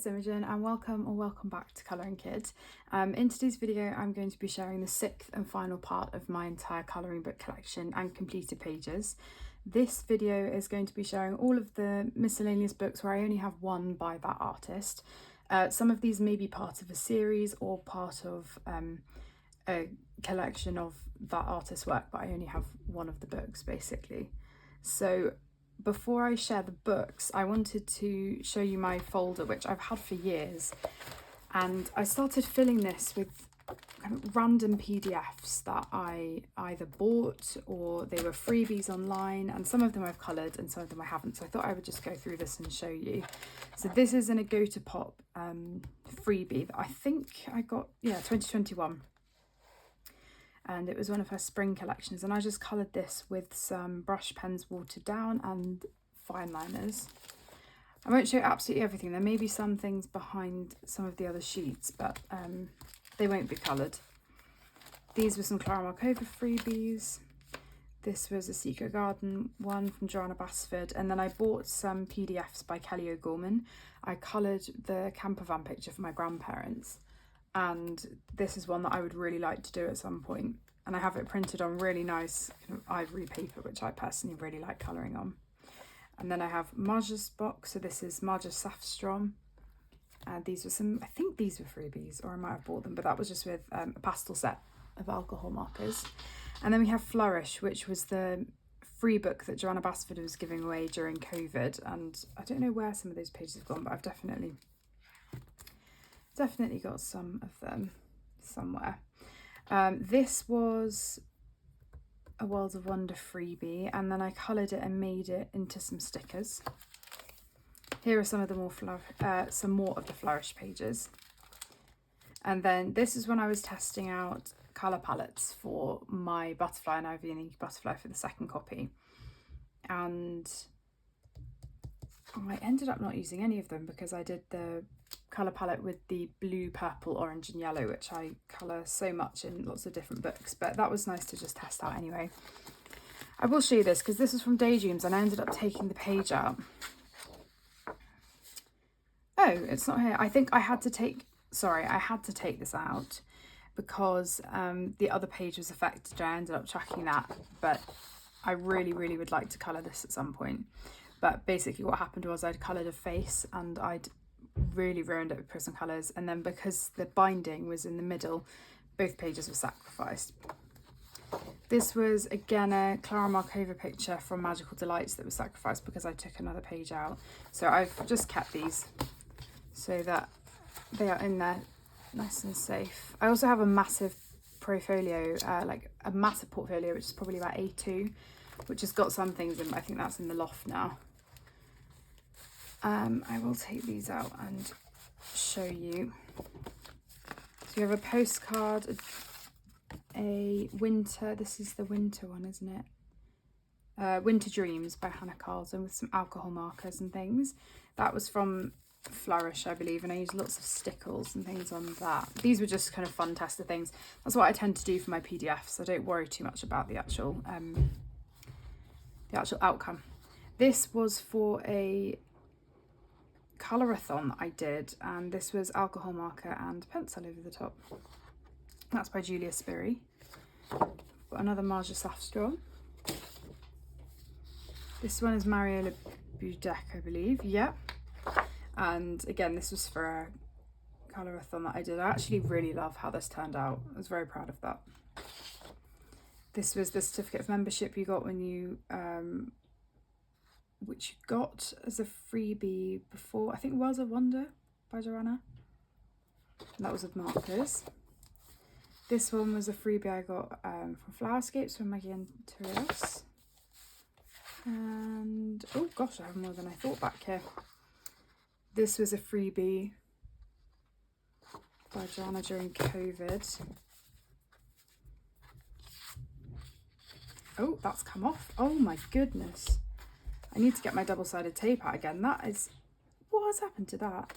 it's Imogen and welcome back to Colouring Kid. In today's video I'm going to be sharing the 6th and final part of my entire colouring book collection and completed pages. This video is going to be sharing all of the miscellaneous books where I only have one by that artist. Some of these may be part of a series or part of a collection of that artist's work, but I only have one of the books basically. So before I share the books, I wanted to show you my folder, which I've had for years, and I started filling this with kind of random PDFs that I either bought or they were freebies online, and some of them I've coloured and some of them I haven't, so I thought I would just go through this and show you. So this is an A Go to Pop freebie that I think I got, 2021. And it was one of her spring collections, and I just coloured this with some brush pens watered down and fine liners. I won't show absolutely everything, there may be some things behind some of the other sheets, but they won't be coloured. These were some Clara Markova freebies. This was a Secret Garden one from Joanna Basford, and then I bought some PDFs by Kelly O'Gorman. I coloured the camper van picture for my grandparents, and this is one that I would really like to do at some point, and I have it printed on really nice kind of ivory paper, which I personally really like colouring on. And then I have Marja's box, so this is Marja Safstrom, and these were some, I think these were freebies, or I might have bought them, but that was just with a pastel set of alcohol markers. And then we have Flourish, which was the free book that Joanna Basford was giving away during COVID, and I don't know where some of those pages have gone, but I've definitely got some of them somewhere. This was a Worlds of Wonder freebie, and then I coloured it and made it into some stickers. Here are some of the some more of the Flourish pages. And then this is when I was testing out colour palettes for my Butterfly and Ivy and Inky Butterfly for the second copy, and I ended up not using any of them because I did the colour palette with the blue, purple, orange and yellow, which I colour so much in lots of different books, but that was nice to just test out anyway. I will show you this because this is from Daydreams and I ended up taking the page out. Oh, it's not here. I think I had to take this out because the other page was affected. I ended up tracking that, but I really would like to colour this at some point. But basically what happened was I'd coloured a face and I'd really ruined it with Prismacolors, and then because the binding was in the middle, both pages were sacrificed. This was again a Clara Markova picture from Magical Delights that was sacrificed because I took another page out. So I've just kept these so that they are in there nice and safe. I also have a massive portfolio, like a massive portfolio, which is probably about A2, which has got some things in, but I think that's in the loft now. I will take these out and show you. So you have a postcard, a winter, this is the winter one, isn't it? Winter Dreams by Hannah Carlson with some alcohol markers and things. That was from Flourish, I believe, and I used lots of stickles and things on that. These were just kind of fun tester things. That's what I tend to do for my PDFs, so don't worry too much about the actual outcome. This was for a colourathon that I did, and this was alcohol marker and pencil over the top. That's by Julia Spiri. Got another Marja Safstrom. This one is Mariola Budek, I believe. Yep. And again, this was for a colourathon that I did. I actually really love how this turned out. I was very proud of that. This was the certificate of membership you got when you which you got as a freebie before, I think, Worlds of Wonder by Joanna. And that was with markers. This one was a freebie I got from Flowerscapes from Maggie and Therese. And oh gosh, I have more than I thought back here. This was a freebie by Joanna during COVID. Oh, that's come off. Oh my goodness. I need to get my double-sided tape out again. That is, what has happened to that?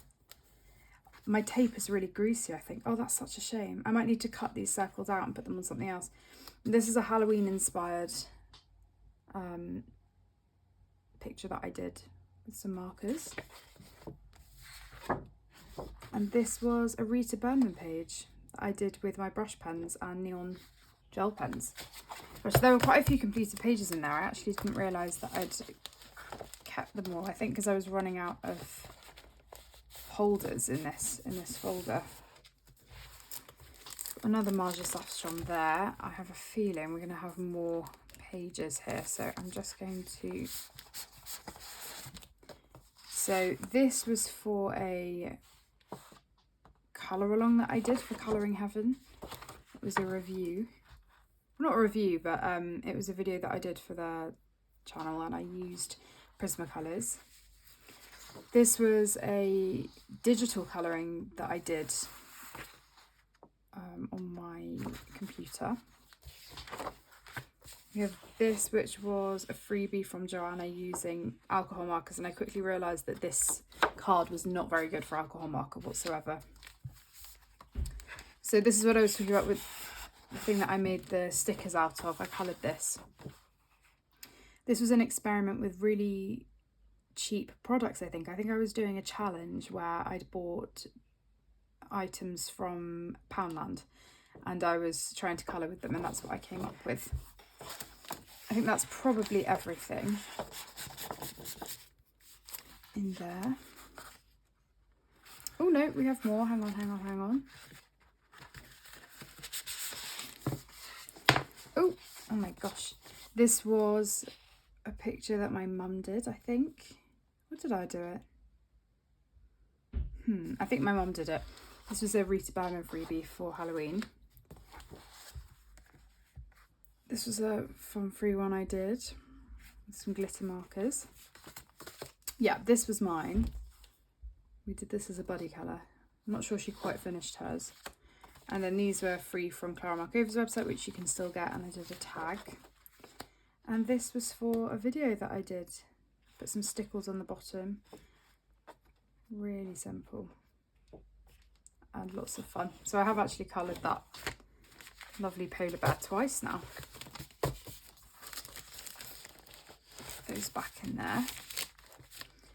My tape is really greasy, I think. Oh, that's such a shame. I might need to cut these circles out and put them on something else. This is a Halloween-inspired picture that I did with some markers. And this was a Rita Burnman page that I did with my brush pens and neon gel pens. Which there were quite a few completed pages in there. I actually didn't realise that I'd kept them all. I think because I was running out of holders in this folder. Another Marja Safstrom there. I have a feeling we're going to have more pages here, so I'm just going to... So this was for a colour along that I did for Colouring Heaven. It was a review. Not a review, but it was a video that I did for their channel, and I used Prismacolors. This was a digital colouring that I did on my computer. We have this, which was a freebie from Joanna using alcohol markers, and I quickly realised that this card was not very good for alcohol marker whatsoever. So this is what I was talking about with the thing that I made the stickers out of. I coloured this. This was an experiment with really cheap products, I think. I think I was doing a challenge where I'd bought items from Poundland and I was trying to colour with them, and that's what I came up with. I think that's probably everything in there. Oh no, we have more. Hang on. Oh my gosh. This was a picture that my mum did, I think. What did I do it? I think my mum did it. This was a Rita Burnman freebie for Halloween. This was a fun free one I did with some glitter markers. Yeah, this was mine. We did this as a buddy colour. I'm not sure she quite finished hers. And then these were free from Clara Markova's website, which you can still get, and I did a tag. And this was for a video that I did. Put some stickles on the bottom. Really simple. And lots of fun. So I have actually coloured that lovely polar bear twice now. Put those back in there.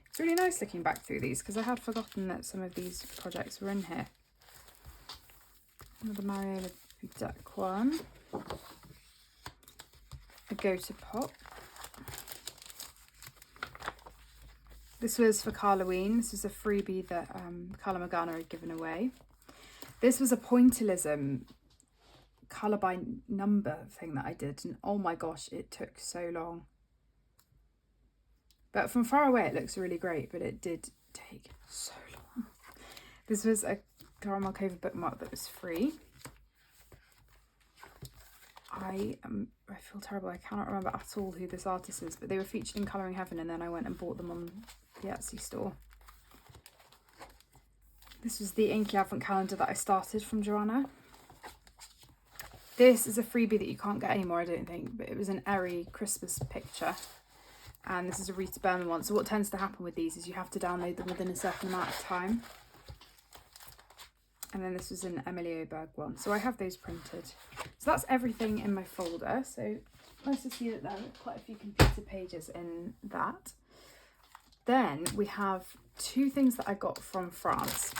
It's really nice looking back through these because I had forgotten that some of these projects were in here. Another Mariola Duck one. A Go to Pop. This was for Halloween. This was a freebie that Carla Magana had given away. This was a pointillism colour by number thing that I did, and oh my gosh, it took so long. But from far away it looks really great, but it did take so long. This was a Clara Markova bookmark that was free. I feel terrible, I cannot remember at all who this artist is, but they were featured in Colouring Heaven and then I went and bought them on the Etsy store. This was the Inky Advent calendar that I started from Joanna. This is a freebie that you can't get anymore, I don't think, but it was an airy Christmas picture. And this is a Rita Burnman one. So what tends to happen with these is you have to download them within a certain amount of time. And then this was an Emily Oberg one. So I have those printed. So that's everything in my folder. So nice to see that there are quite a few completed pages in that. Then we have two things that I got from France.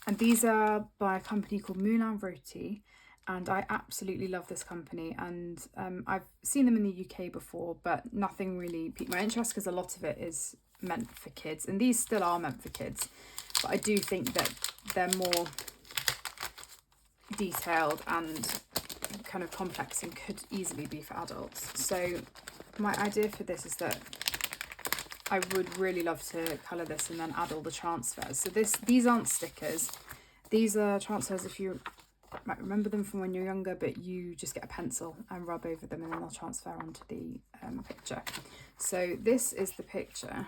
And these are by a company called Moulin Roti. And I absolutely love this company. And I've seen them in the UK before, but nothing really piqued my interest because a lot of it is meant for kids. And these still are meant for kids. But I do think that they're more detailed and kind of complex and could easily be for adults. So my idea for this is that I would really love to colour this and then add all the transfers. So these aren't stickers. These are transfers if you might remember them from when you're younger, but you just get a pencil and rub over them and then they'll transfer onto the picture. So this is the picture,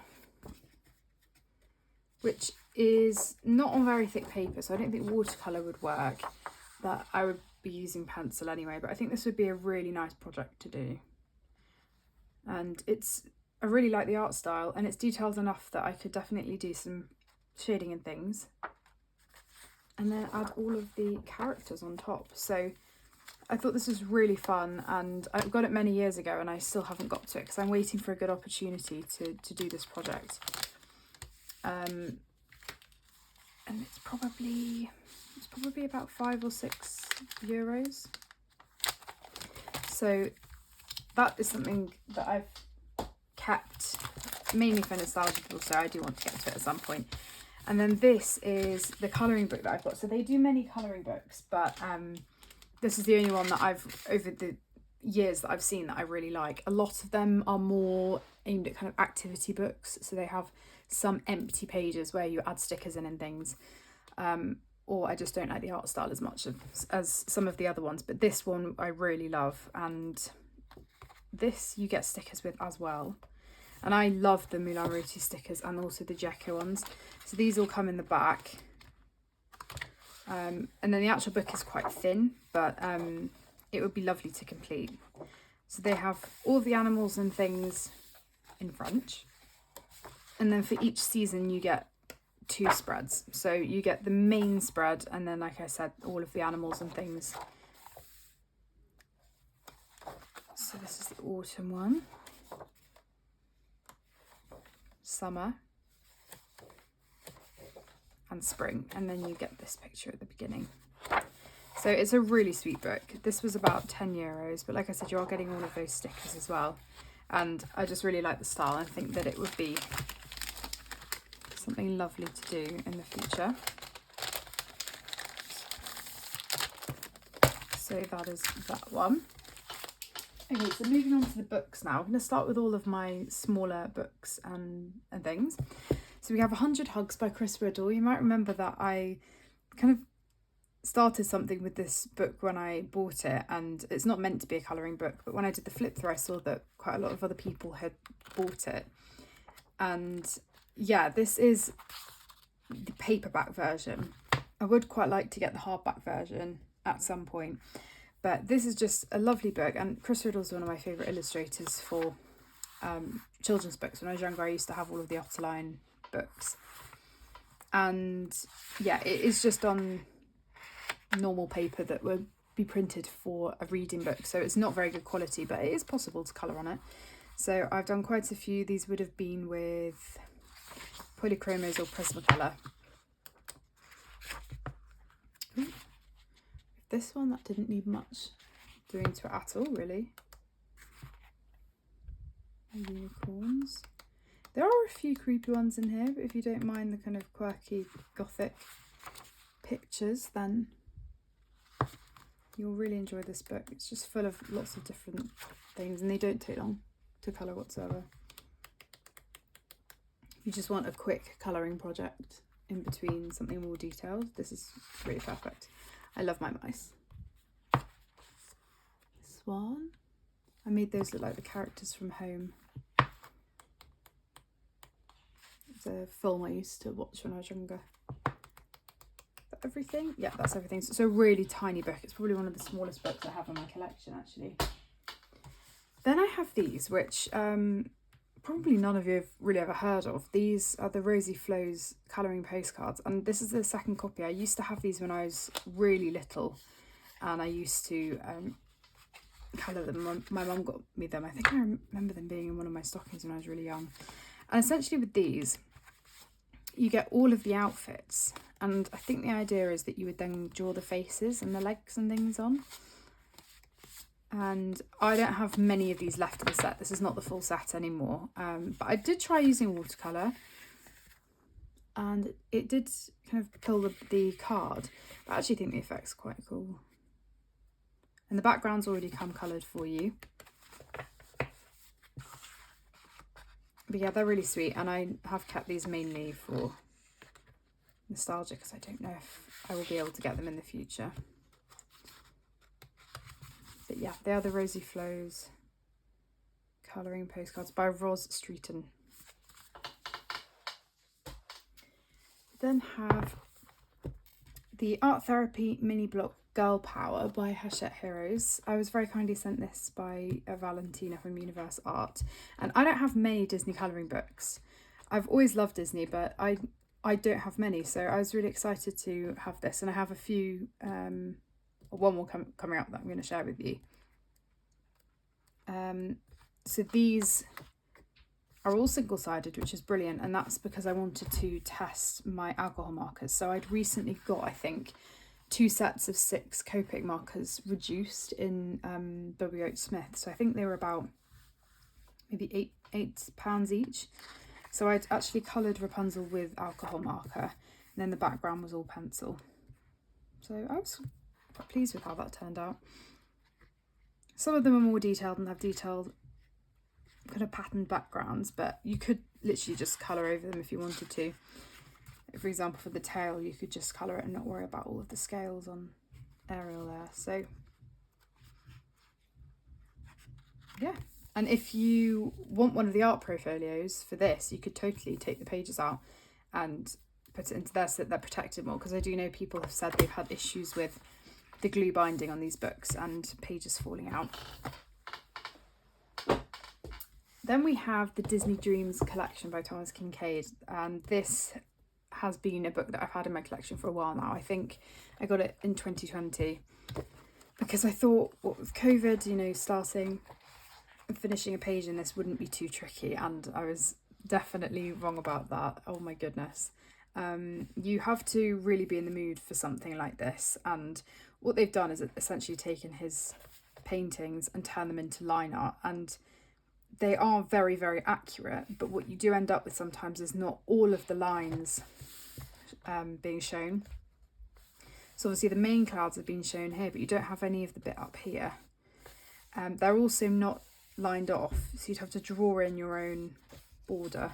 which is not on very thick paper, so I don't think watercolour would work. That I would be using pencil anyway, but I think this would be a really nice project to do. And I really like the art style, and it's detailed enough that I could definitely do some shading and things. And then add all of the characters on top. So I thought this was really fun, and I got it many years ago and I still haven't got to it because I'm waiting for a good opportunity to do this project. and it's probably about €5 or €6. So that is something that I've kept mainly for nostalgia, but also I do want to get to it at some point. And then this is the colouring book that I've got. So they do many colouring books, but this is the only one that I've, over the years that I've seen, that I really like. A lot of them are more aimed at kind of activity books. So they have some empty pages where you add stickers in and things. Or I just don't like the art style as much as some of the other ones. But this one I really love. And this you get stickers with as well. And I love the Moulin Rouge stickers and also the Gecko ones. So these all come in the back. And then the actual book is quite thin, but it would be lovely to complete. So they have all the animals and things in French. And then for each season you get 2 spreads. So you get the main spread and then, like I said, all of the animals and things. So this is the autumn one. Summer and spring, and then you get this picture at the beginning. So it's a really sweet book. This was about €10, but like I said, you are getting all of those stickers as well, and I just really like the style. I think that it would be something lovely to do in the future. So that is that one. Okay, so moving on to the books now. I'm going to start with all of my smaller books and things. So we have 100 Hugs by Chris Riddle. You might remember that I kind of started something with this book when I bought it, and it's not meant to be a colouring book, but when I did the flip through I saw that quite a lot of other people had bought it. And yeah, this is the paperback version. I would quite like to get the hardback version at some point. But this is just a lovely book, and Chris Riddle's one of my favourite illustrators for children's books. When I was younger, I used to have all of the Otterline books. And yeah, it is just on normal paper that would be printed for a reading book. So it's not very good quality, but it is possible to colour on it. So I've done quite a few. These would have been with Polychromos or Prismacolor. This one, that didn't need much doing to it at all, really. Unicorns. There are a few creepy ones in here, but if you don't mind the kind of quirky gothic pictures, then you'll really enjoy this book. It's just full of lots of different things, and they don't take long to colour whatsoever. If you just want a quick colouring project in between something more detailed, this is really perfect. I love my mice. This one, I made those look like the characters from Home. It's a film I used to watch when I was younger. Everything? Yeah, that's everything. So it's a really tiny book. It's probably one of the smallest books I have in my collection, actually. Then I have these, which probably none of you have really ever heard of. These are the Rosie Flows colouring postcards, and this is the second copy. I used to have these when I was really little, and I used to colour them. My mum got me them. I think I remember them being in one of my stockings when I was really young. And essentially with these, you get all of the outfits, and I think the idea is that you would then draw the faces and the legs and things on. And I don't have many of these left of the set. This is not the full set anymore. But I did try using watercolour, and it did kind of kill the card. But I actually think the effect's quite cool. And the background's already come coloured for you. But yeah, they're really sweet, and I have kept these mainly for nostalgia because I don't know if I will be able to get them in the future. But yeah, they are the Rosie Flows colouring postcards by Ros Streeton. Then have the Art Therapy mini block Girl Power by Hachette Heroes. I was very kindly sent this by Valentina from Universe Art, and I don't have many Disney colouring books. I've always loved Disney, but I don't have many, so I was really excited to have this, and I have a few, one more coming up that I'm going to share with you. So these are all single-sided, which is brilliant, and that's because I wanted to test my alcohol markers. So I'd recently got, I think, 2 sets of 6 Copic markers reduced in W. H. Smith. So I think they were about maybe £8 each. So I'd actually coloured Rapunzel with alcohol marker, and then the background was all pencil. So I was quite pleased with how that turned out. Some of them are more detailed and have detailed kind of patterned backgrounds, but you could literally just colour over them if you wanted to. For example, for the tail, you could just colour it and not worry about all of the scales on Ariel there. So yeah, and if you want one of the art portfolios for this, you could totally take the pages out and put it into there so that they're protected more, because I do know people have said they've had issues with the glue binding on these books and pages falling out. Then we have the Disney Dreams collection by Thomas Kinkade, and this has been a book that I've had in my collection for a while now. I think I got it in 2020 because I thought, what with COVID, you know, starting and finishing a page in this wouldn't be too tricky, and I was definitely wrong about that. Oh my goodness. You have to really be in the mood for something like this, and what they've done is essentially taken his paintings and turned them into line art, and they are very, very accurate, but what you do end up with sometimes is not all of the lines being shown. So obviously the main clouds have been shown here, but you don't have any of the bit up here. They're also not lined off, so you'd have to draw in your own border.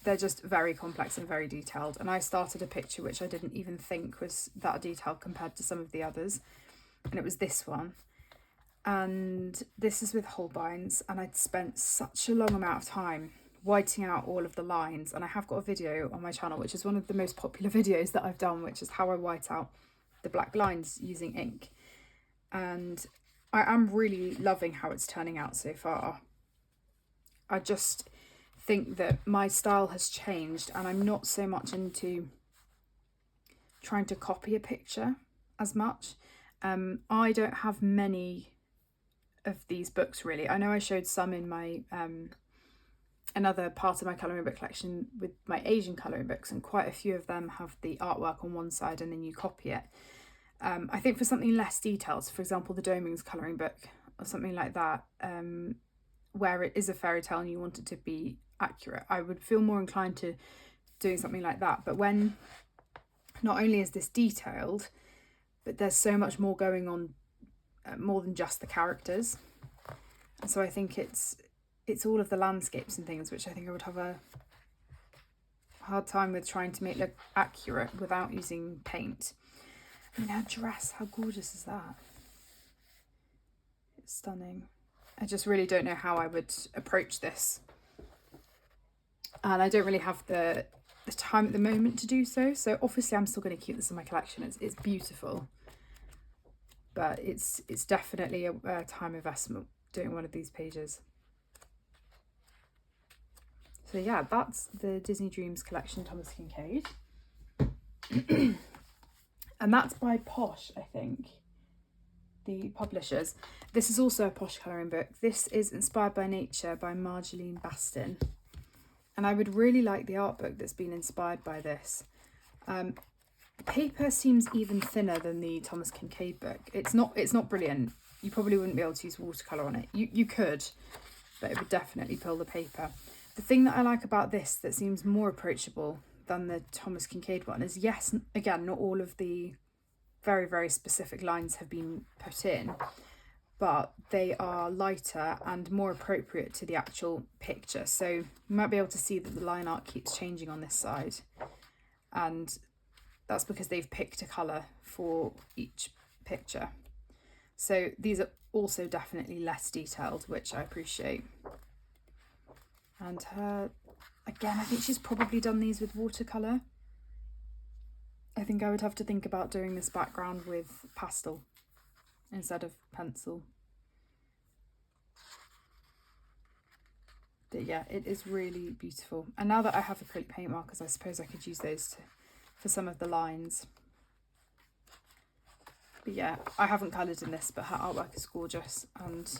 They're just very complex and very detailed, and I started a picture which I didn't even think was that detailed compared to some of the others, and it was this one. And this is with Holbein's, and I'd spent such a long amount of time whiting out all of the lines, and I have got a video on my channel which is one of the most popular videos that I've done, which is how I white out the black lines using ink, and I am really loving how it's turning out so far. I just think that my style has changed, and I'm not so much into trying to copy a picture as much. I don't have many of these books really. I know I showed some in my another part of my colouring book collection with my Asian colouring books, and quite a few of them have the artwork on one side and then you copy it. I think for something less detailed, so for example the Doming's colouring book or something like that, where it is a fairy tale and you want it to be accurate, I would feel more inclined to doing something like that. But when not only is this detailed, but there's so much more going on, more than just the characters, and so I think it's all of the landscapes and things, which I think I would have a hard time with trying to make look accurate without using paint. I mean, her dress, how gorgeous is that? It's stunning. I just really don't know how I would approach this, and I don't really have the time at the moment to do so. So obviously I'm still going to keep this in my collection. It's beautiful, but it's definitely a time investment doing one of these pages. So yeah, that's the Disney Dreams collection, Thomas Kinkade. And that's by Posh, I think, the publishers. This is also a Posh colouring book. This is Inspired by Nature by Marjolaine Bastin. And I would really like the art book that's been inspired by this. The paper seems even thinner than the Thomas Kinkade book. It's not brilliant. You probably wouldn't be able to use watercolour on it. You could, but it would definitely pull the paper. The thing that I like about this that seems more approachable than the Thomas Kinkade one is, yes, again, not all of the very, very specific lines have been put in, but they are lighter and more appropriate to the actual picture. So you might be able to see that the line art keeps changing on this side, and that's because they've picked a colour for each picture. So these are also definitely less detailed, which I appreciate. And her, again, I think she's probably done these with watercolour. I think I would have to think about doing this background with pastel instead of pencil. But yeah, it is really beautiful. And now that I have acrylic paint markers, I suppose I could use those for some of the lines. But yeah, I haven't coloured in this, but her artwork is gorgeous, and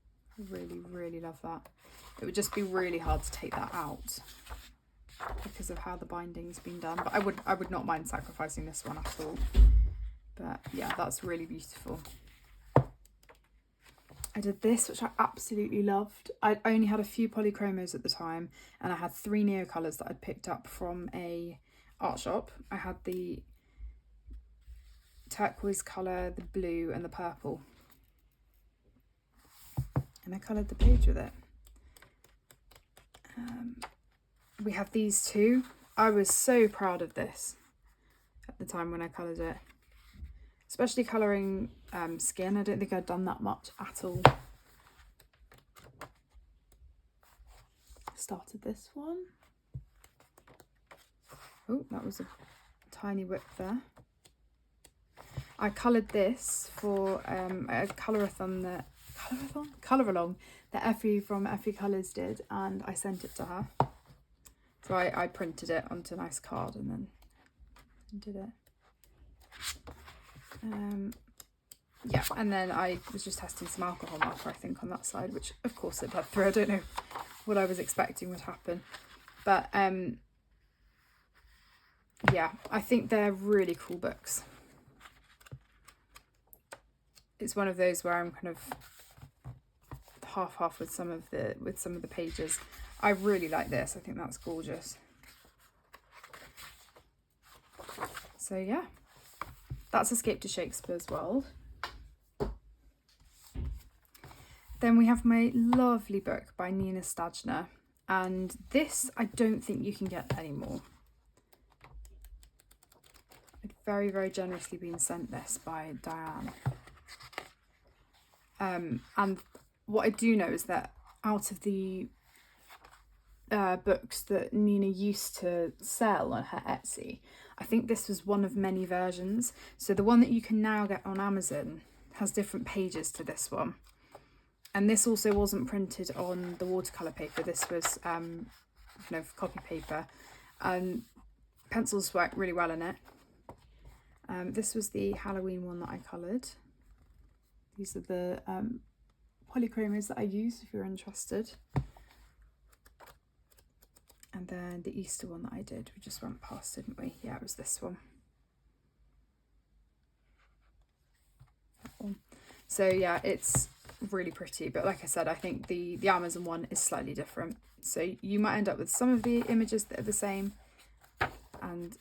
Really love that. It would just be really hard to take that out because of how the binding's been done, but I would not mind sacrificing this one at all. But yeah, that's really beautiful. I did this, which I absolutely loved. I only had a few polychromos at the time, and I had 3 neo colours that I'd picked up from a art shop. I had the turquoise colour, the blue and the purple, and I coloured the page with it. We have these two. I was so proud of this at the time when I coloured it, especially colouring skin. I don't think I'd done that much at all. Started this one. Oh, that was a tiny whip there. I coloured this for a colour-along that Effie from Effie Colours did, and I sent it to her. So I printed it onto a nice card and then did it. Yeah, and then I was just testing some alcohol marker, I think, on that side, which of course it bled through. I don't know what I was expecting would happen, but yeah, I think they're really cool books. It's one of those where I'm kind of half with some of the pages. I really like this. I think that's gorgeous. So yeah, that's Escape to Shakespeare's World. Then we have my lovely book by Nina Stadner, and this I don't think you can get anymore. I'd very generously been sent this by Diane. And what I do know is that out of the books that Nina used to sell on her Etsy, I think this was one of many versions. So the one that you can now get on Amazon has different pages to this one. And this also wasn't printed on the watercolour paper. This was kind of copy paper, and pencils work really well in it. This was the Halloween one that I coloured. These are the polychromos that I use if you're interested. And then the Easter one that I did, we just went past, didn't we? Yeah, it was this one. That one. So yeah, it's really pretty, but like I said, I think the Amazon one is slightly different. So you might end up with some of the images that are the same, and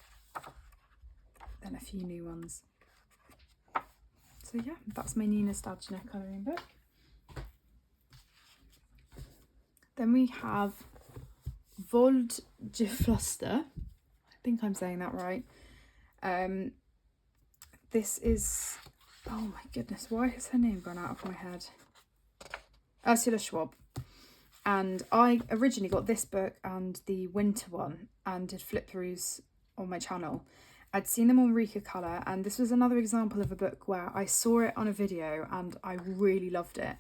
then a few new ones. So yeah, that's my Nina Stadner colouring book. Then we have Vold Gefluster. I think I'm saying that right. This is, oh my goodness, why has her name gone out of my head? Ursula Schwab. And I originally got this book and the winter one and did flip throughs on my channel. I'd seen them on Rika Colour, and this was another example of a book where I saw it on a video and I really loved it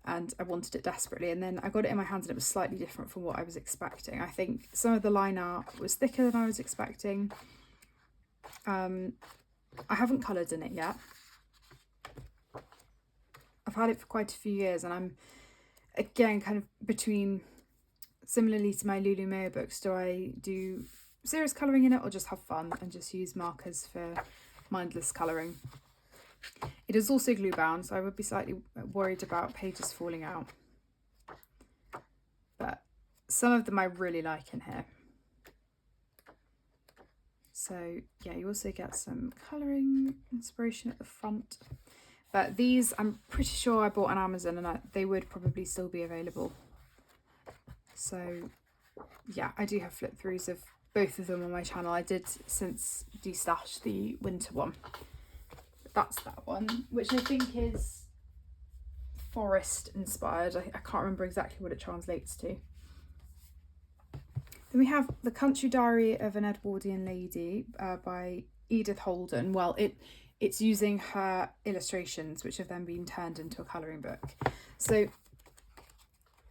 and I wanted it desperately, and then I got it in my hands and it was slightly different from what I was expecting. I think some of the line art was thicker than I was expecting. I haven't coloured in it yet. I've had it for quite a few years, and I'm again kind of between, similarly to my Lulu Mayo books, do I do serious colouring in it or just have fun and just use markers for mindless colouring? It is also glue bound, so I would be slightly worried about pages falling out, but some of them I really like in here. So yeah, you also get some colouring inspiration at the front, but these I'm pretty sure I bought on Amazon, and they would probably still be available. So yeah, I do have flip throughs of both of them on my channel. I did since destash the winter one. That's that one, which I think is forest inspired. I can't remember exactly what it translates to. Then we have The Country Diary of an Edwardian Lady by Edith Holden. Well, it's using her illustrations, which have then been turned into a colouring book. So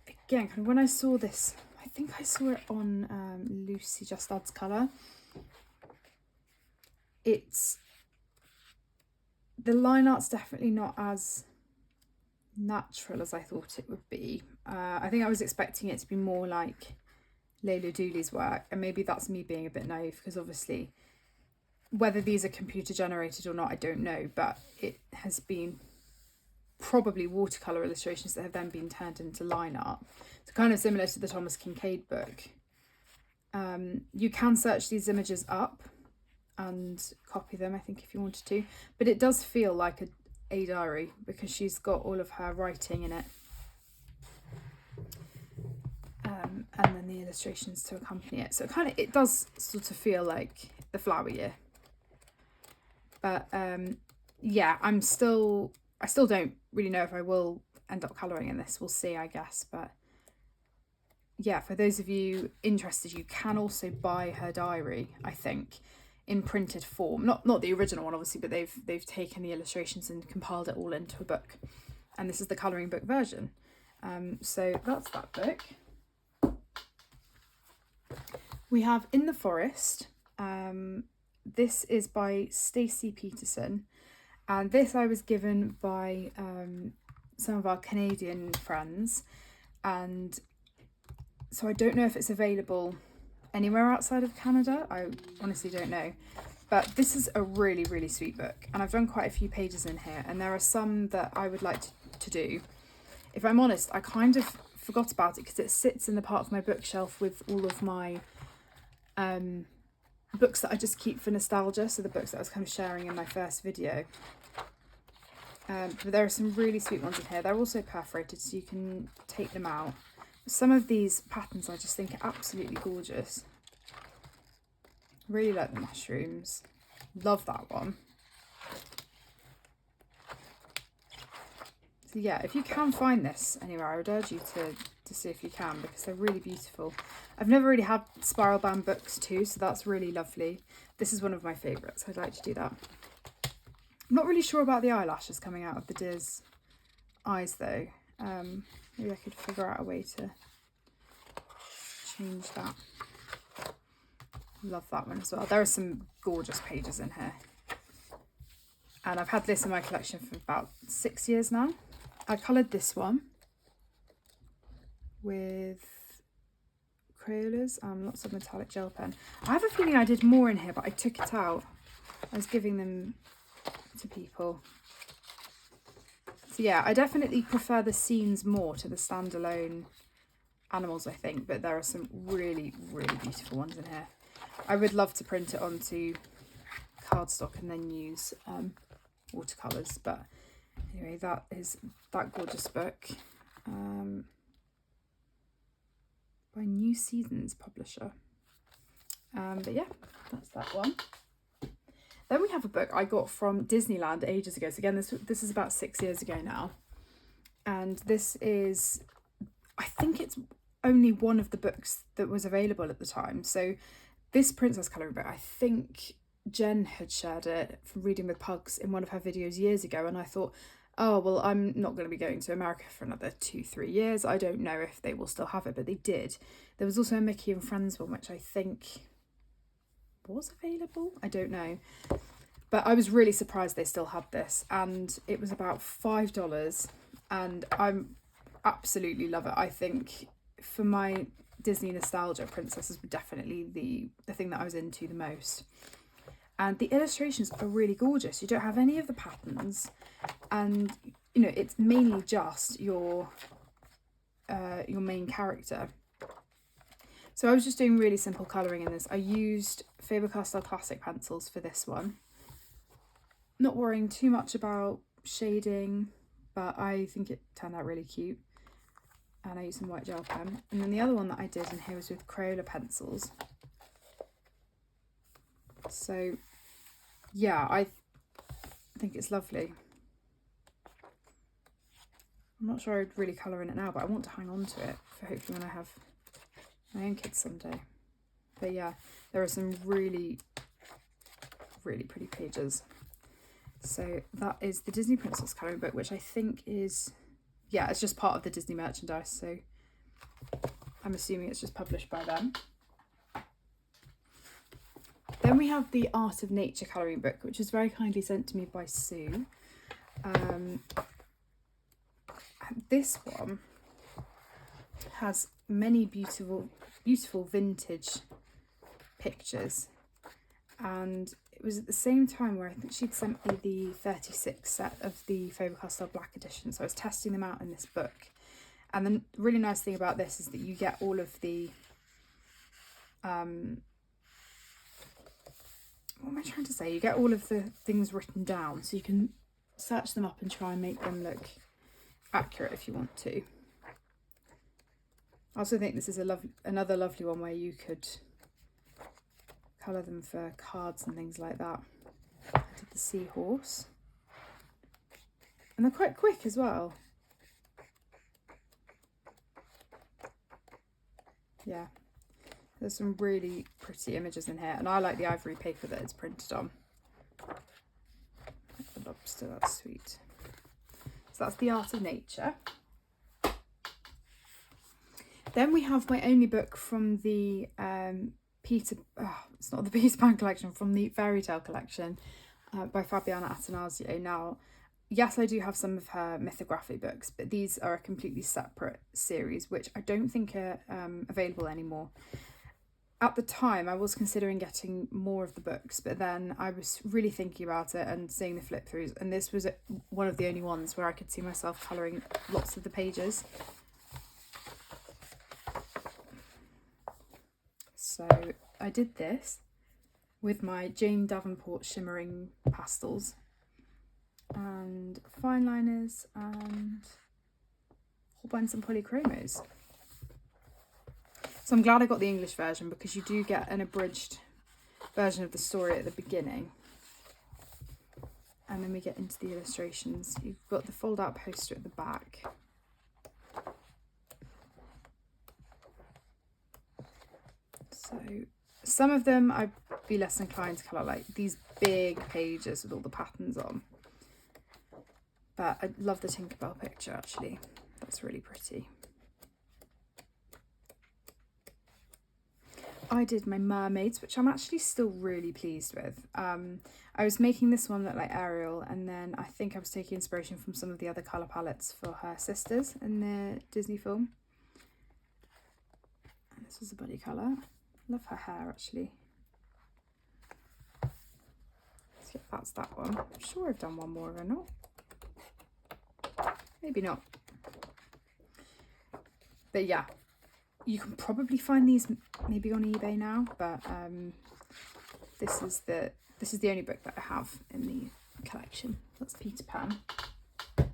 again, kind of when I saw this, I think I saw it on Lucy Just Adds Colour. The line art's definitely not as natural as I thought it would be. I think I was expecting it to be more like Layla Dooley's work, and maybe that's me being a bit naive, because obviously whether these are computer generated or not I don't know, but it has been probably watercolour illustrations that have then been turned into line art. So kind of similar to the Thomas Kinkade book. You can search these images up and copy them, I think, if you wanted to, but it does feel like a diary because she's got all of her writing in it, and then the illustrations to accompany it. So it does sort of feel like the flower year. But yeah, I still don't really know if I will end up colouring in this. We'll see, I guess. But yeah, for those of you interested, you can also buy her diary, I think, in printed form. Not the original one, obviously, but they've taken the illustrations and compiled it all into a book. And this is the colouring book version. So that's that book. We have In the Forest. This is by Stacey Peterson, and this I was given by some of our Canadian friends, and so I don't know if it's available anywhere outside of Canada. I honestly don't know, but this is a really, really sweet book, and I've done quite a few pages in here, and there are some that I would like to do. If I'm honest, I kind of forgot about it because it sits in the part of my bookshelf with all of my books that I just keep for nostalgia, so the books that I was kind of sharing in my first video. But there are some really sweet ones in here. They're also perforated, so you can take them out. Some of these patterns I just think are absolutely gorgeous. Really like the mushrooms. Love that one. So yeah, if you can find this anywhere, I would urge you to see if you can, because they're really beautiful. I've never really had spiral bound books too, so that's really lovely. This is one of my favourites. I'd like to do that. I'm not really sure about the eyelashes coming out of the deer's eyes though. Maybe I could figure out a way to change that. Love that one as well. There are some gorgeous pages in here. And I've had this in my collection for about 6 years now. I coloured this one with Crayolas and lots of metallic gel pen. I have a feeling I did more in here, but I took it out. I was giving them to people. So yeah, I definitely prefer the scenes more to the standalone animals, I think, but there are some really, really beautiful ones in here. I would love to print it onto cardstock and then use watercolours, but anyway, that is that gorgeous book. By New Seasons publisher. But yeah, that's that one. Then we have a book I got from Disneyland ages ago. So again, this is about 6 years ago now. And this is, I think it's only one of the books that was available at the time. So this princess colouring book, I think Jen had shared it from Reading with Pugs in one of her videos years ago. And I thought, oh, well, I'm not going to be going to America for another 2-3 years. I don't know if they will still have it, but they did. There was also a Mickey and Friends one, which I think was available. I don't know. But I was really surprised they still had this. And it was about $5. And I absolutely love it. I think for my Disney nostalgia, princesses were definitely the thing that I was into the most. And the illustrations are really gorgeous. You don't have any of the patterns, and you know, it's mainly just your main character. So I was just doing really simple colouring in this. I used Faber-Castell Classic pencils for this one. Not worrying too much about shading, but I think it turned out really cute. And I used some white gel pen. And then the other one that I did in here was with Crayola pencils. So yeah, I think it's lovely. I'm not sure I'd really colour in it now, but I want to hang on to it for hopefully when I have my own kids someday. But yeah, there are some really, really pretty pages. So that is the Disney Princess colouring book, which I think is, yeah, it's just part of the Disney merchandise. So I'm assuming it's just published by them. Then we have the Art of Nature colouring book, which was very kindly sent to me by Sue. this one has many beautiful vintage pictures, and it was at the same time where I think she'd sent me the 36 set of the Faber-Castell Black edition, so I was testing them out in this book. And the really nice thing about this is that you get all of the what am I trying to say? You get all of the things written down, so you can search them up and try and make them look accurate if you want to. I also think this is another lovely one where you could colour them for cards and things like that. I did the seahorse. And they're quite quick as well. Yeah, there's some really pretty images in here, and I like the ivory paper that it's printed on. The lobster, that's sweet. So that's The Art of Nature. Then we have my only book from the it's not the Peter Pan collection, from the Fairy Tale collection by Fabiana Attanasio. Now, yes, I do have some of her mythography books, but these are a completely separate series, which I don't think are available anymore. At the time, I was considering getting more of the books, but then I was really thinking about it and seeing the flip throughs, and this was one of the only ones where I could see myself colouring lots of the pages. So I did this with my Jane Davenport shimmering pastels and fine liners and whole bunch of polychromos. So I'm glad I got the English version, because you do get an abridged version of the story at the beginning. And then we get into the illustrations. You've got the fold out poster at the back. So some of them I'd be less inclined to colour, like these big pages with all the patterns on. But I love the Tinkerbell picture actually. That's really pretty. I did my mermaids, which I'm actually still really pleased with. I was making this one look like Ariel, and then I think I was taking inspiration from some of the other colour palettes for her sisters in the Disney film. And this was a buddy colour. Love her hair actually. So that's that one. I'm sure I've done one more, have I not? Maybe not. But yeah, you can probably find these maybe on eBay now, but this is the only book that I have in the collection. That's Peter Pan. Then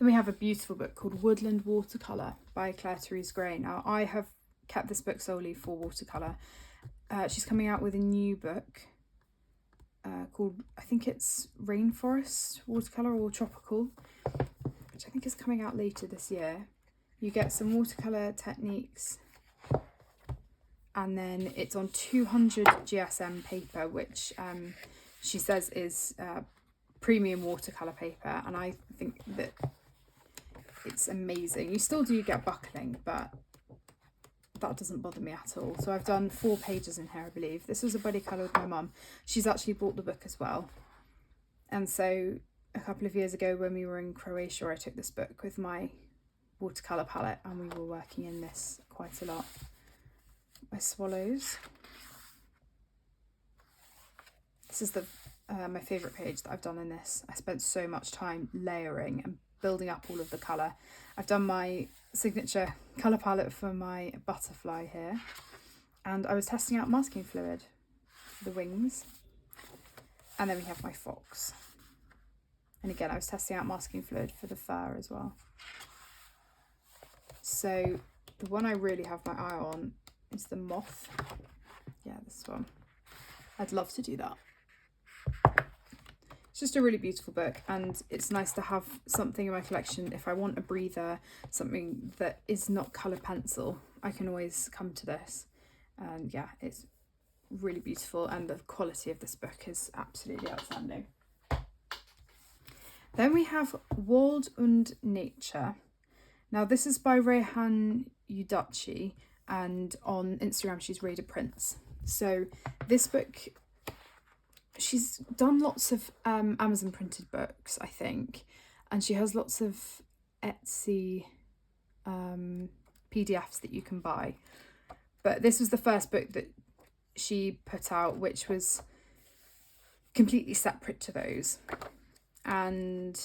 we have a beautiful book called Woodland Watercolour by Claire Therese Gray. Now, I have kept this book solely for watercolour. She's coming out with a new book called, I think it's Rainforest Watercolour or Tropical, which I think is coming out later this year. You get some watercolour techniques, and then it's on 200 GSM paper, which she says is premium watercolour paper, and I think that it's amazing. You still do get buckling, but that doesn't bother me at all. So I've done 4 pages in here, I believe. This was a buddy colour with my mum. She's actually bought the book as well. And so a couple of years ago when we were in Croatia, I took this book with my watercolour palette, and we were working in this quite a lot. My swallows. This is my favourite page that I've done in this. I spent so much time layering and building up all of the colour. I've done my signature colour palette for my butterfly here, and I was testing out masking fluid for the wings. And then we have my fox, and again I was testing out masking fluid for the fur as well. So the one I really have my eye on is the moth. Yeah, this one. I'd love to do that. It's just a really beautiful book, and it's nice to have something in my collection. If I want a breather, something that is not colour pencil, I can always come to this. And yeah, it's really beautiful, and the quality of this book is absolutely outstanding. Then we have Wald und Nature. Now this is by Rehan Udachi, and on Instagram she's Rada Prince. So this book, she's done lots of Amazon printed books, I think, and she has lots of Etsy PDFs that you can buy. But this was the first book that she put out, which was completely separate to those. And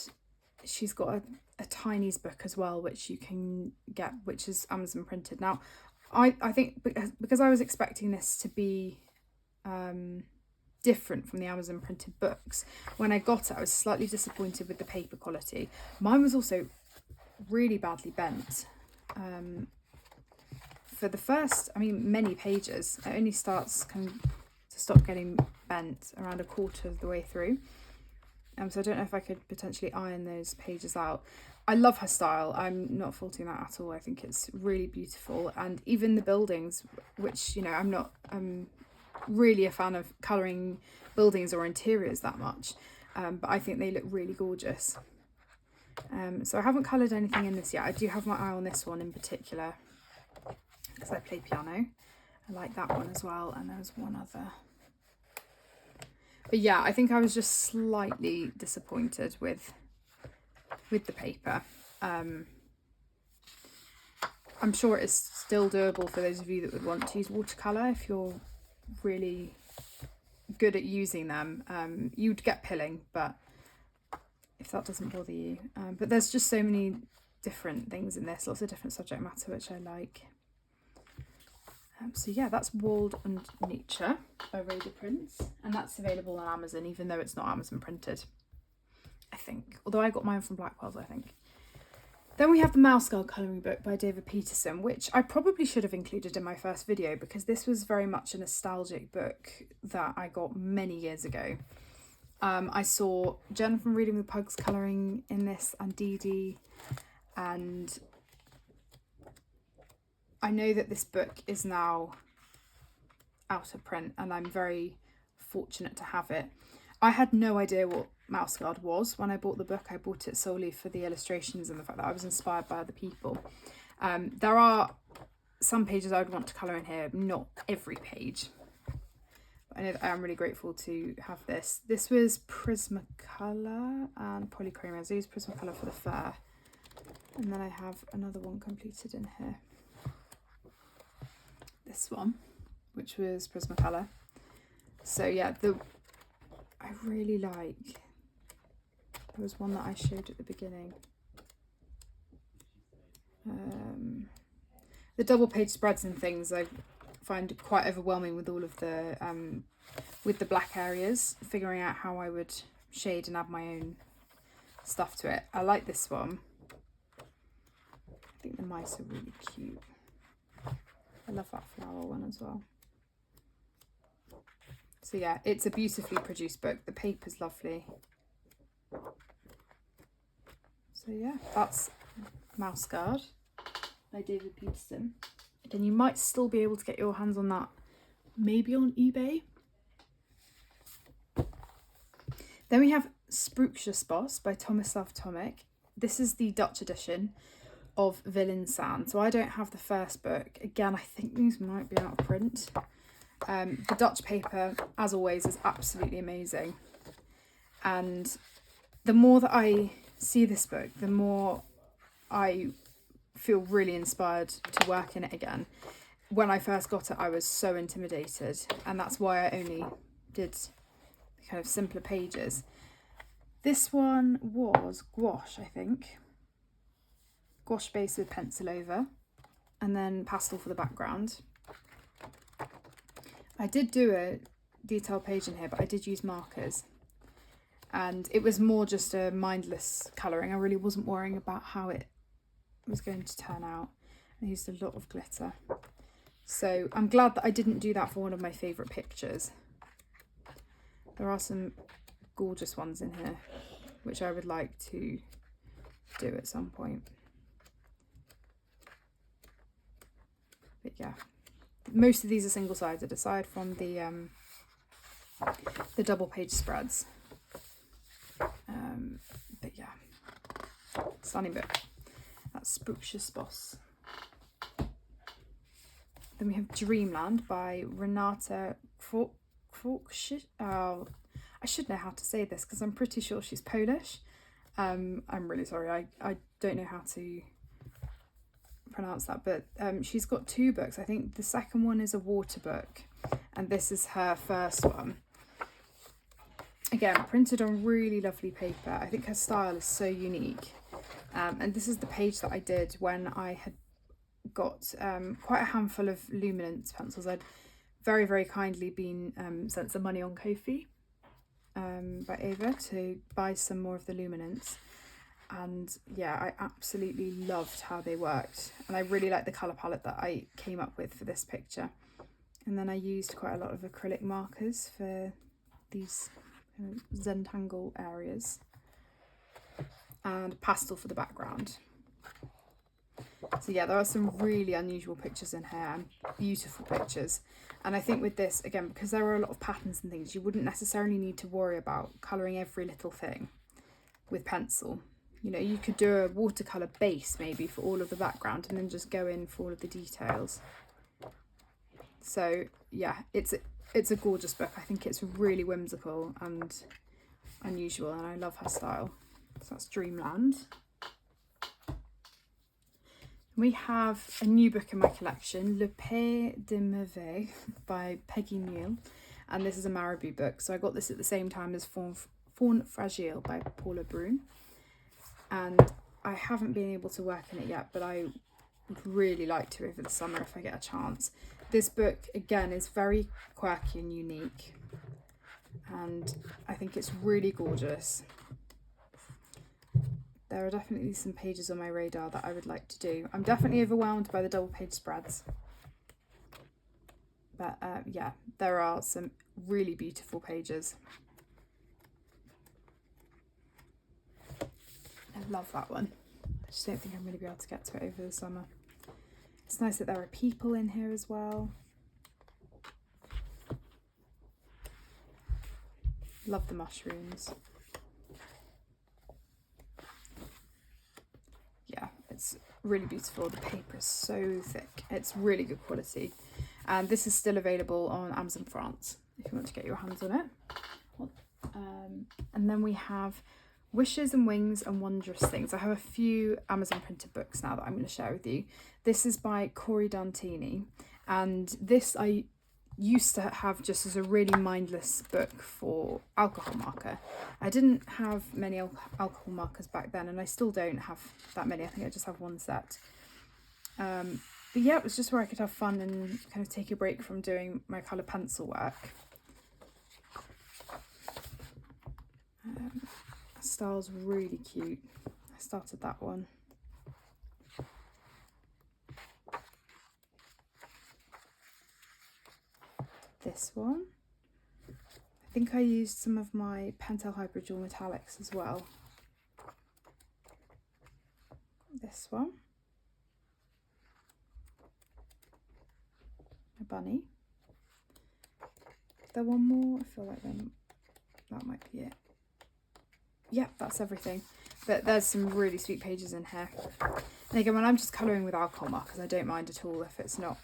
she's got a Tiny's book as well, which you can get, which is Amazon printed. Now, I think because I was expecting this to be different from the Amazon printed books, when I got it, I was slightly disappointed with the paper quality. Mine was also really badly bent. For the first, many pages, it only starts to stop getting bent around a quarter of the way through. So I don't know if I could potentially iron those pages out. I love her style. I'm not faulting that at all. I think it's really beautiful. And even the buildings, which, I'm not really a fan of colouring buildings or interiors that much, but I think they look really gorgeous. So I haven't coloured anything in this yet. I do have my eye on this one in particular because I play piano. I like that one as well, and there's one other. But yeah, I think I was just slightly disappointed with the paper. I'm sure it's still doable for those of you that would want to use watercolour if you're really good at using them. You'd get pilling, but if that doesn't bother you. But there's just so many different things in this, lots of different subject matter, which I like. So yeah, that's World and Nature by Rhoda Prince, and that's available on Amazon, even though it's not Amazon printed, I think. Although I got mine from Blackwell's, I think. Then we have the Mouse Guard colouring book by David Peterson, which I probably should have included in my first video because this was very much a nostalgic book that I got many years ago. I saw Jen from Reading with Pugs colouring in this, and Dee Dee, and I know that this book is now out of print, and I'm very fortunate to have it. I had no idea what Mouse Guard was when I bought the book. I bought it solely for the illustrations and the fact that I was inspired by other people. There are some pages I would want to colour in here, not every page. But I know that I am really grateful to have this. This was Prismacolor and Polychrome. I used Prismacolor for the fur. And then I have another one completed in here. This one, which was Prismacolor. So yeah, I really like, there was one that I showed at the beginning. The double page spreads and things I find quite overwhelming with all of the with the black areas, figuring out how I would shade and add my own stuff to it. I like this one. I think the mice are really cute. I love that flower one as well. So yeah, it's a beautifully produced book. The paper's lovely. So yeah, that's Mouse Guard by David Peterson. Again, you might still be able to get your hands on that, maybe on eBay. Then we have Sprookjesbos by Tomislav Tomic. This is the Dutch edition of Villain Sand. So I don't have the first book. Again, I think these might be out of print. The Dutch paper, as always, is absolutely amazing. And the more that I see this book, the more I feel really inspired to work in it again. When I first got it, I was so intimidated, and that's why I only did kind of simpler pages. This one was gouache, I think. Gouache base with pencil over, and then pastel for the background. I did do a detailed page in here, but I did use markers. And it was more just a mindless colouring. I really wasn't worrying about how it was going to turn out. I used a lot of glitter. So I'm glad that I didn't do that for one of my favourite pictures. There are some gorgeous ones in here, which I would like to do at some point. But yeah, most of these are single-sided, aside from the double page spreads. But yeah, stunning book. That's Sprookjesbos. Then we have Dreamland by Renata Kwok. Oh, I should know how to say this because I'm pretty sure she's Polish. I'm really sorry, I don't know how to pronounce that, but she's got 2 books. I think the second one is a water book and this is her first one. Again, printed on really lovely paper. I think her style is so unique. And this is the page that I did when I had got quite a handful of luminance pencils. I'd very, very kindly been sent some money on Ko-fi by Ava to buy some more of the luminance. And yeah, I absolutely loved how they worked. And I really like the colour palette that I came up with for this picture. And then I used quite a lot of acrylic markers for these Zentangle areas. And pastel for the background. So yeah, there are some really unusual pictures in here, and beautiful pictures. And I think with this, again, because there are a lot of patterns and things, you wouldn't necessarily need to worry about colouring every little thing with pencil. You know, you could do a watercolour base maybe for all of the background and then just go in for all of the details. So yeah, it's a gorgeous book. I think it's really whimsical and unusual, and I love her style. So that's Dreamland. We have a new book in my collection, Le Pays de Merveille by Peggy Newell, and this is a Marabou book. So I got this at the same time as Faune Fragile by Paula Brune, and I haven't been able to work in it yet, but I would really like to over the summer if I get a chance. This book, again, is very quirky and unique, and I think it's really gorgeous. There are definitely some pages on my radar that I would like to do. I'm definitely overwhelmed by the double page spreads. But yeah, there are some really beautiful pages. I love that one. I just don't think I'm going to be able to get to it over the summer. It's nice that there are people in here as well. Love the mushrooms. Yeah, it's really beautiful. The paper is so thick. It's really good quality. And this is still available on Amazon France if you want to get your hands on it. And then we have Wishes and Wings and Wondrous Things. I have a few Amazon printed books now that I'm going to share with you. This is by Corey Dantini, and this I used to have just as a really mindless book for alcohol marker. I didn't have many alcohol markers back then, and I still don't have that many. I think I just have one set. But yeah, it was just where I could have fun and kind of take a break from doing my colour pencil work. Style's really cute. I started that one. This one. I think I used some of my Pentel Hybrid Dual Metallics as well. This one. A bunny. Is there one more? I feel like that might be it. Yeah, that's everything. But there's some really sweet pages in here. And again, when I'm just colouring with alcohol markers, I don't mind at all if it's not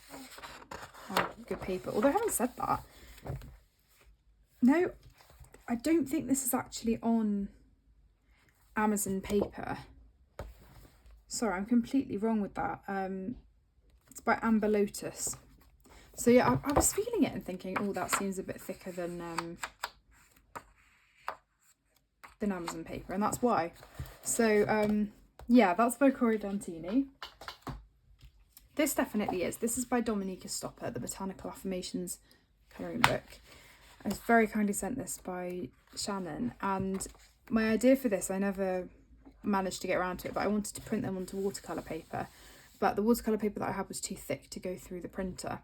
on good paper. Although I haven't said that. No, I don't think this is actually on Amazon paper. Sorry, I'm completely wrong with that. It's by Amber Lotus. So yeah, I was feeling it and thinking, oh, that seems a bit thicker than Amazon paper, and that's why. So yeah, that's by Corey Dantini. This definitely is. This is by Dominica Stopper, the Botanical Affirmations colouring book. I was very kindly sent this by Shannon, and my idea for this, I never managed to get around to it, but I wanted to print them onto watercolour paper, but the watercolour paper that I had was too thick to go through the printer.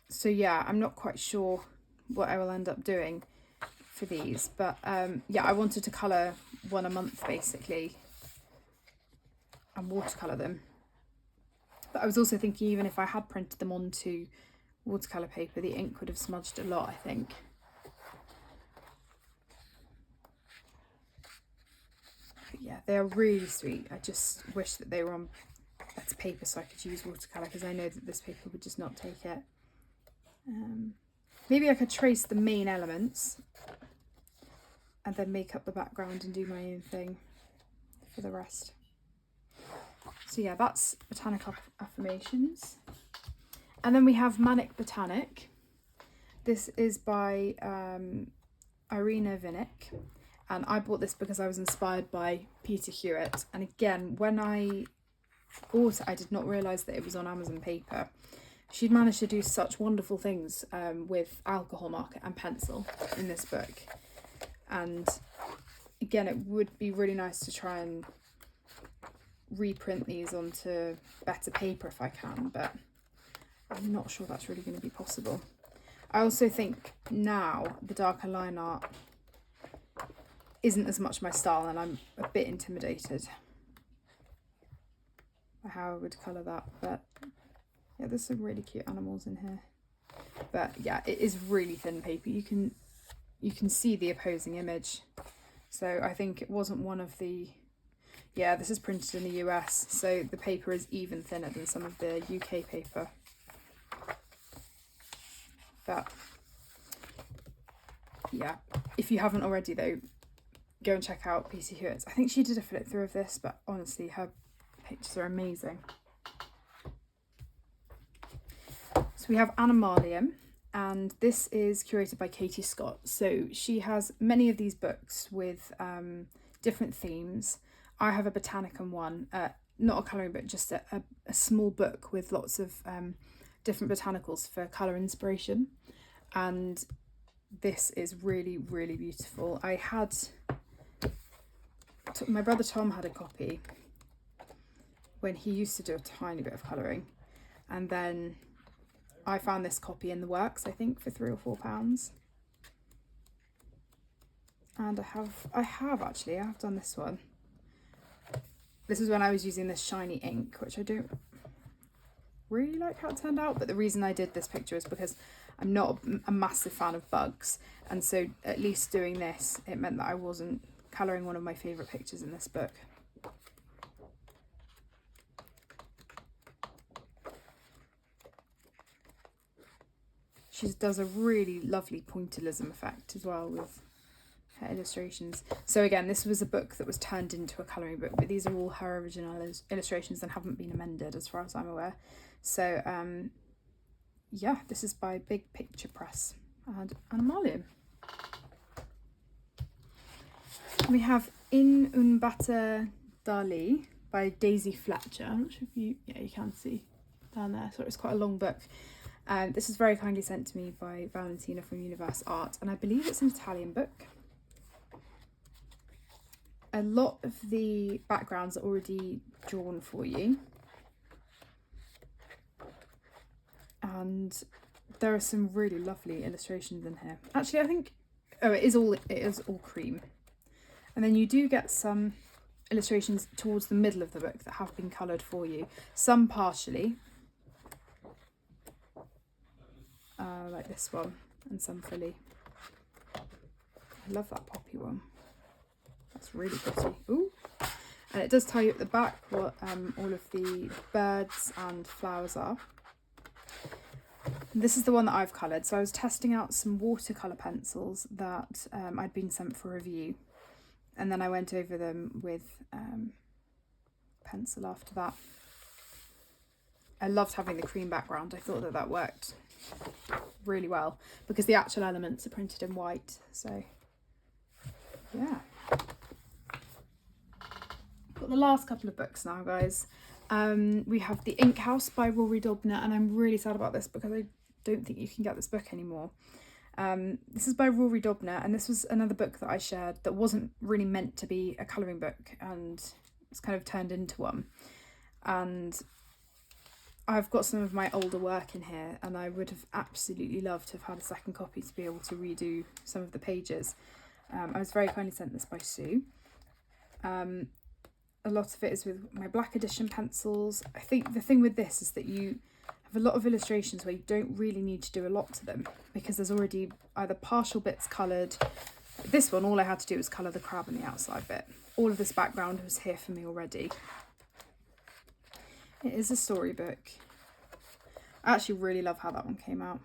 So yeah, I'm not quite sure what I will end up doing for these, but yeah, I wanted to colour one a month basically and watercolour them. But I was also thinking, even if I had printed them onto watercolour paper, the ink would have smudged a lot, I think. But yeah, they're really sweet. I just wish that they were on better paper so I could use watercolour, because I know that this paper would just not take it. Maybe I could trace the main elements. and then make up the background and do my own thing for the rest. So yeah, that's Botanical Affirmations. And then we have Manic Botanic. This is by Irina Vinick, and I bought this because I was inspired by Peter Hewitt. And again, when I bought it, I did not realise that it was on Amazon paper. She'd managed to do such wonderful things with alcohol marker and pencil in this book. And again, it would be really nice to try and reprint these onto better paper if I can, but I'm not sure that's really going to be possible. I also think now the darker line art isn't as much my style, and I'm a bit intimidated by how I would colour that. But yeah, there's some really cute animals in here. But yeah, it is really thin paper. You can see the opposing image. So I think it wasn't one of the... Yeah, this is printed in the US, so the paper is even thinner than some of the UK paper. But yeah, if you haven't already though, go and check out Peter Hewitt's. I think she did a flip through of this, but honestly, her pictures are amazing. So we have Animalium, and this is curated by Katie Scott. So she has many of these books with different themes. I have a Botanical one, not a colouring book, just a small book with lots of different botanicals for colour inspiration. And this is really, really beautiful. My brother Tom had a copy when he used to do a tiny bit of colouring. And then I found this copy in the works, I think, for £3 or £4. And I have done this one. This is when I was using this shiny ink, which I don't really like how it turned out, but the reason I did this picture is because I'm not a massive fan of bugs, and so at least doing this, it meant that I wasn't colouring one of my favourite pictures in this book. She does a really lovely pointillism effect as well with her illustrations. So again, this was a book that was turned into a colouring book, but these are all her original illustrations and haven't been amended as far as I'm aware. So yeah, this is by Big Picture Press and Animalium. We have In un batter d'Ali by Daisy Fletcher. I'm not sure if you can see down there. So it's quite a long book. This is very kindly sent to me by Valentina from Universe Art, and I believe it's an Italian book. A lot of the backgrounds are already drawn for you, and there are some really lovely illustrations in here. Actually, I think it is all cream, and then you do get some illustrations towards the middle of the book that have been coloured for you, some partially, like this one, and some fully. I love that poppy one. That's really pretty. Ooh. And it does tell you at the back what all of the birds and flowers are. And this is the one that I've coloured. So I was testing out some watercolour pencils that I'd been sent for review. And then I went over them with pencil after that. I loved having the cream background. I thought that worked really well because the actual elements are printed in white. So yeah. Got the last couple of books now, guys. We have The Ink House by Rory Dobner, and I'm really sad about this because I don't think you can get this book anymore. This is by Rory Dobner, and this was another book that I shared that wasn't really meant to be a colouring book, and it's kind of turned into one. And I've got some of my older work in here, and I would have absolutely loved to have had a second copy to be able to redo some of the pages. I was very kindly sent this by Sue. A lot of it is with my black edition pencils. I think the thing with this is that you have a lot of illustrations where you don't really need to do a lot to them because there's already either partial bits coloured. This one, all I had to do was colour the crab on the outside bit. All of this background was here for me already. It is a storybook. I actually really love how that one came out.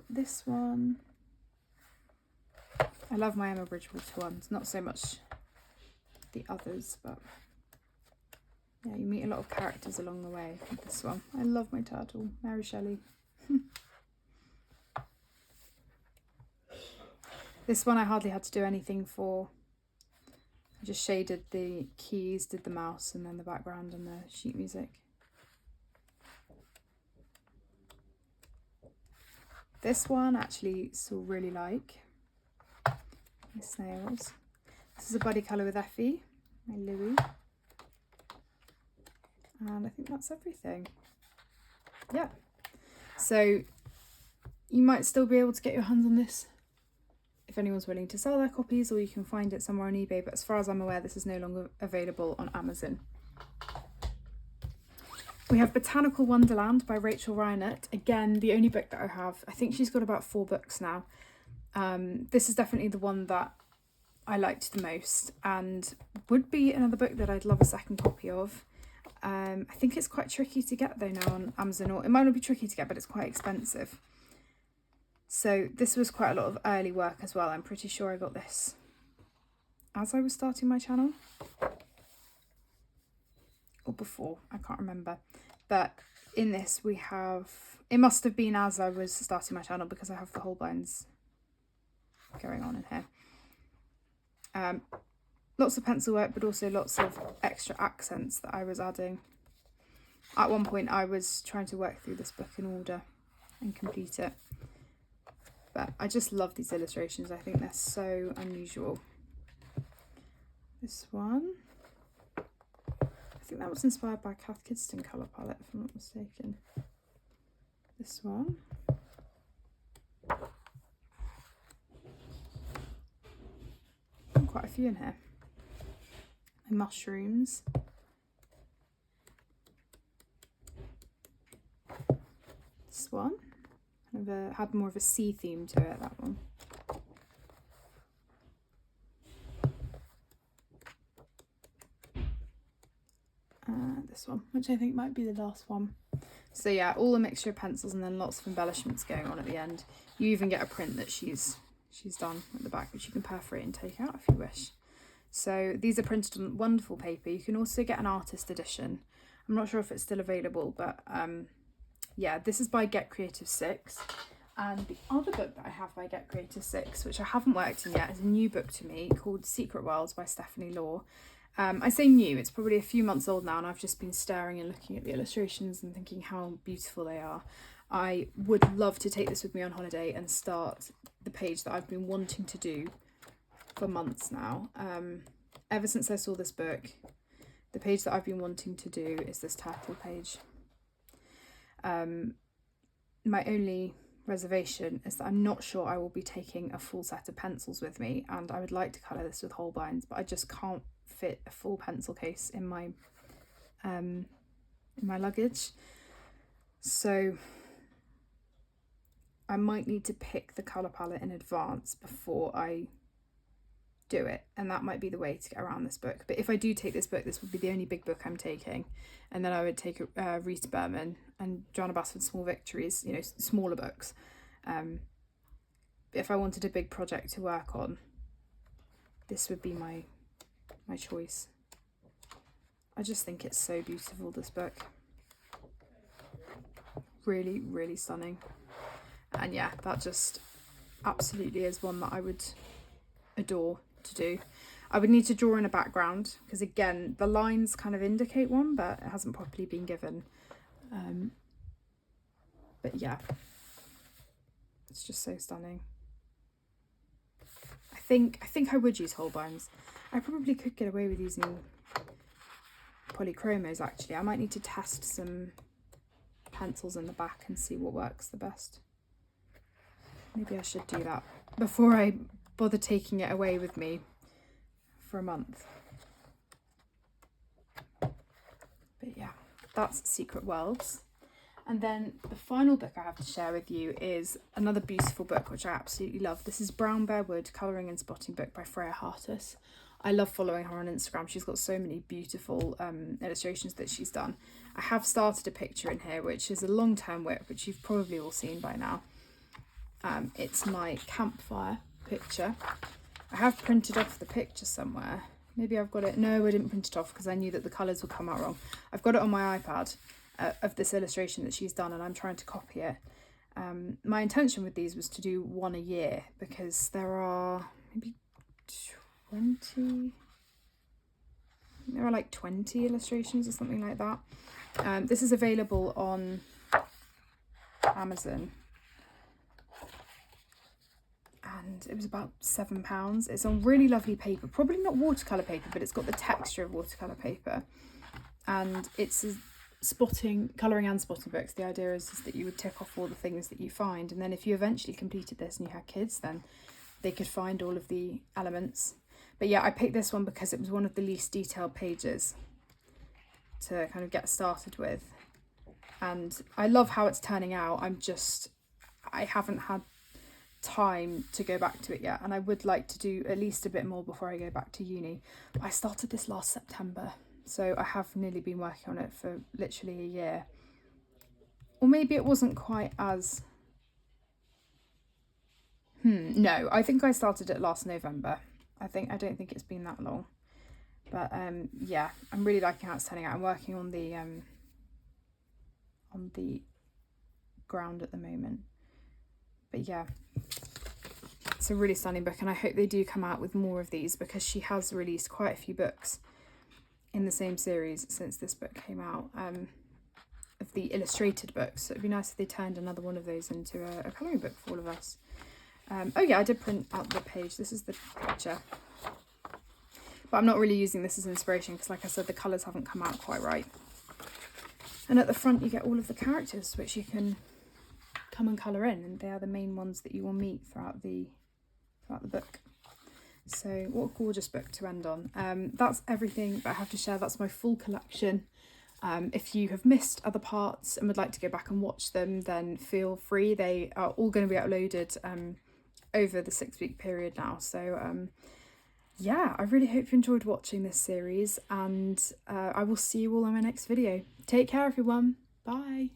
this one. I love my Emma Bridgewater ones, not so much the others, but yeah, you meet a lot of characters along the way with this one. I love my turtle, Mary Shelley. This one I hardly had to do anything for. I just shaded the keys, did the mouse, and then the background and the sheet music. This one actually still really like. My snails. This is a buddy colour with Effie, my Louie. And I think that's everything. Yeah. So you might still be able to get your hands on this if anyone's willing to sell their copies, or you can find it somewhere on eBay, but as far as I'm aware, this is no longer available on Amazon. We have Botanical Wonderland by Rachel Reinert. Again, the only book that I have. I think she's got about 4 books now. This is definitely the one that I liked the most, and would be another book that I'd love a second copy of. I think it's quite tricky to get though now on Amazon, or it might not be tricky to get, but it's quite expensive. So this was quite a lot of early work as well. I'm pretty sure I got this as I was starting my channel, or before, I can't remember. But in this we have, it must have been as I was starting my channel, because I have the Holbeins going on in here. Lots of pencil work, but also lots of extra accents that I was adding. At one point I was trying to work through this book in order and complete it. But I just love these illustrations. I think they're so unusual. This one, I think that was inspired by Cath Kidston colour palette, if I'm not mistaken. This one. Quite a few in here. My mushrooms. This one. Kind of had more of a sea theme to it, that one. This one, which I think might be the last one. So yeah, all a mixture of pencils and then lots of embellishments going on at the end. You even get a print that she's done at the back, which you can perforate and take out if you wish. So these are printed on wonderful paper. You can also get an artist edition. I'm not sure if it's still available, but yeah, this is by Get Creative 6. And the other book that I have by Get Creative 6, which I haven't worked in yet, is a new book to me called Secret Worlds by Stephanie Law. I say new, it's probably a few months old now, and I've just been staring and looking at the illustrations and thinking how beautiful they are. I would love to take this with me on holiday and start the page that I've been wanting to do for months now. Ever since I saw this book, the page that I've been wanting to do is this turtle page. My only reservation is that I'm not sure I will be taking a full set of pencils with me, and I would like to colour this with Holbeins, but I just can't fit a full pencil case in my luggage. So I might need to pick the colour palette in advance before I do it, and that might be the way to get around this book. But if I do take this book, this would be the only big book I'm taking, and then I would take Rita Berman and Joanna Basford's Small Victories, you know, smaller books. But if I wanted a big project to work on, this would be my choice. I just think it's so beautiful, this book. Really, really stunning. And yeah, that just absolutely is one that I would adore to do. I would need to draw in a background, because again, the lines kind of indicate one, but it hasn't properly been given. But yeah, it's just so stunning. I think I would use Holbeins. I probably could get away with using polychromos actually. I might need to test some pencils in the back and see what works the best. Maybe I should do that before I bother taking it away with me for a month. But yeah, that's Secret Worlds. And then the final book I have to share with you is another beautiful book which I absolutely love. This is Brown Bear Wood Colouring and Spotting Book by Freya Hartus. I love following her on Instagram. She's got so many beautiful illustrations that she's done. I have started a picture in here which is a long-term whip, which you've probably all seen by now. It's my campfire picture. I have printed off the picture somewhere. Maybe I've got it. No, I didn't print it off because I knew that the colours would come out wrong. I've got it on my iPad of this illustration that she's done, and I'm trying to copy it. My intention with these was to do one a year because there are maybe 20... There are like 20 illustrations or something like that. This is available on Amazon. And it was about £7. It's on really lovely paper, probably not watercolour paper, but it's got the texture of watercolour paper. And it's a colouring and spotting books. The idea is that you would tick off all the things that you find, and then if you eventually completed this and you had kids, then they could find all of the elements. But yeah, I picked this one because it was one of the least detailed pages to kind of get started with. And I love how it's turning out. I haven't had time to go back to it yet, and I would like to do at least a bit more before I go back to uni. I started this last September, so I have nearly been working on it for literally a year. Or maybe it wasn't quite as... No, I think I started it last November. I don't think it's been that long. But yeah, I'm really liking how it's turning out. I'm working on the ground at the moment. But yeah, it's a really stunning book, and I hope they do come out with more of these because she has released quite a few books in the same series since this book came out, of the illustrated books. So it'd be nice if they turned another one of those into a colouring book for all of us. Oh yeah, I did print out the page. This is the picture. But I'm not really using this as inspiration because, like I said, the colours haven't come out quite right. And at the front you get all of the characters which you can come and colour in, and they are the main ones that you will meet throughout the book. So what a gorgeous book to end on. That's everything that I have to share. That's my full collection. If you have missed other parts and would like to go back and watch them, then feel free. They are all going to be uploaded over the 6-week period now. So yeah, I really hope you enjoyed watching this series, and I will see you all on my next video. Take care, everyone. Bye.